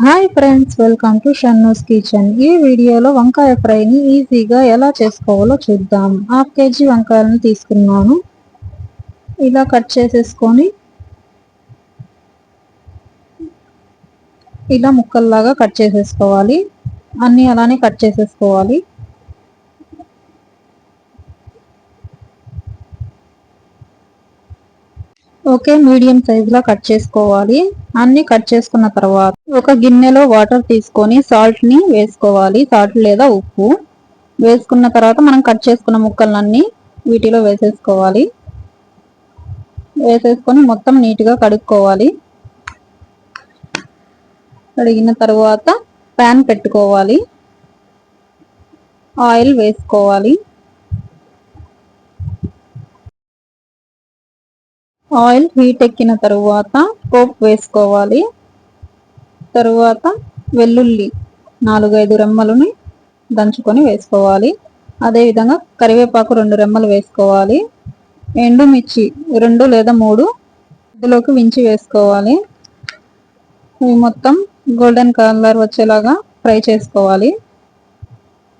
Hi friends, welcome to Shannu's kitchen. ఈ వీడియోలో వంకాయ ఫ్రైని ఈజీగా ఎలా చేసుకోవాలో చూద్దాం. హాఫ్ కేజీ వంకాయలను తీసుకున్నాను. ఇలా కట్ చేసేసుకొని ఇలా ముక్కల్లాగా కట్ చేసేసుకోవాలి. అన్నీ అలానే కట్ చేసేసుకోవాలి. ఓకే, మీడియం సైజులో కట్ చేసుకోవాలి. అన్ని కట్ చేసుకున్న తర్వాత ఒక గిన్నెలో వాటర్ తీసుకొని సాల్ట్ ని వేసుకోవాలి. సాల్ట్ లేదా ఉప్పు వేసుకున్న తర్వాత మనం కట్ చేసుకున్న ముక్కలన్నీ వీటిలో వేసేసుకోవాలి. వేసేసుకొని మొత్తం నీట్గా కడుక్కోవాలి. కడిగిన తర్వాత ప్యాన్ పెట్టుకోవాలి. ఆయిల్ వేసుకోవాలి. ఆయిల్ హీట్ ఎక్కిన తరువాత పోపు వేసుకోవాలి. తరువాత వెల్లుల్లి 4-5 రెమ్మలని దంచుకొని వేసుకోవాలి. అదేవిధంగా కరివేపాకు 2 రెమ్మలు వేసుకోవాలి. ఎండుమిర్చి 2 లేదా 3 ఇందులోకి వించి వేసుకోవాలి. ఇవి మొత్తం గోల్డెన్ కలర్ వచ్చేలాగా ఫ్రై చేసుకోవాలి.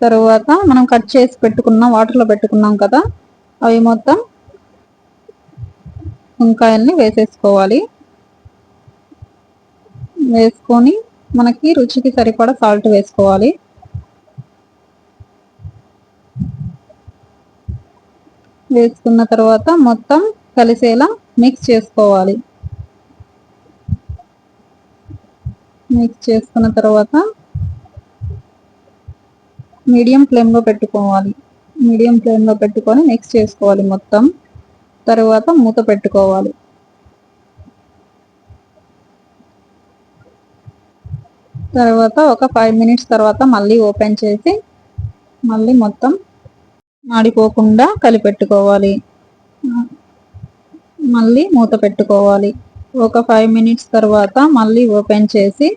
తరువాత మనం కట్ చేసి పెట్టుకున్న వాటర్లో పెట్టుకున్నాం కదా, అవి మొత్తం వంకాయల్ని వేసేసుకోవాలి. వేసుకొని మనకి రుచికి సరిపడా సాల్ట్ వేసుకోవాలి. వేసుకున్న తర్వాత మొత్తం కలిసేలా మిక్స్ చేసుకోవాలి. మిక్స్ చేసుకున్న తర్వాత మీడియం ఫ్లేమ్లో పెట్టుకోవాలి. మీడియం ఫ్లేమ్లో పెట్టుకొని మిక్స్ చేసుకోవాలి మొత్తం. తర్వాత మూత పెట్టుకోవాలి. తర్వాత ఒక 5 మినిట్స్ తర్వాత మళ్ళీ ఓపెన్ చేసి మళ్ళీ మొత్తం మాడిపోకుండా కలిపెట్టుకోవాలి. మళ్ళీ మూత పెట్టుకోవాలి. ఒక 5 మినిట్స్ తర్వాత మళ్ళీ ఓపెన్ చేసి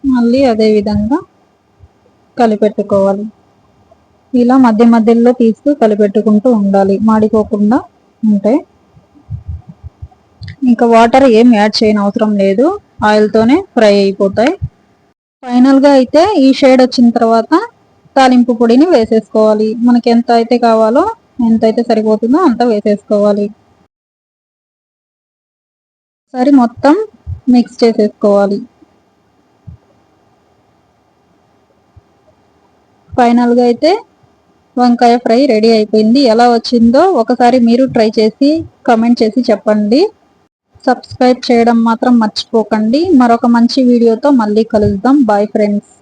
మళ్ళీ అదే విధంగా కలిపెట్టుకోవాలి. ఇలా మధ్య మధ్యలో తీస్తూ కలిపెట్టుకుంటూ ఉండాలి, మాడిపోకుండా ఉంటాయి. ఇంకా వాటర్ ఏం యాడ్ చేయని అవసరం లేదు, ఆయిల్తోనే ఫ్రై అయిపోతాయి. ఫైనల్గా అయితే ఈ షేడ్ వచ్చిన తర్వాత తాలింపు పొడిని వేసేసుకోవాలి. మనకి ఎంత అయితే కావాలో, ఎంత అయితే సరిపోతుందో అంత వేసేసుకోవాలి. సరి మొత్తం మిక్స్ చేసేసుకోవాలి. ఫైనల్గా అయితే వంకాయ ఫ్రై రెడీ అయిపోయింది. ఎలా వచ్చిందో ఒకసారి మీరు ట్రై చేసి కామెంట్ చేసి చెప్పండి. సబ్స్క్రైబ్ చేయడం మాత్రం మర్చిపోకండి. మరొక మంచి వీడియోతో మళ్ళీ కలుద్దాం. Bye friends.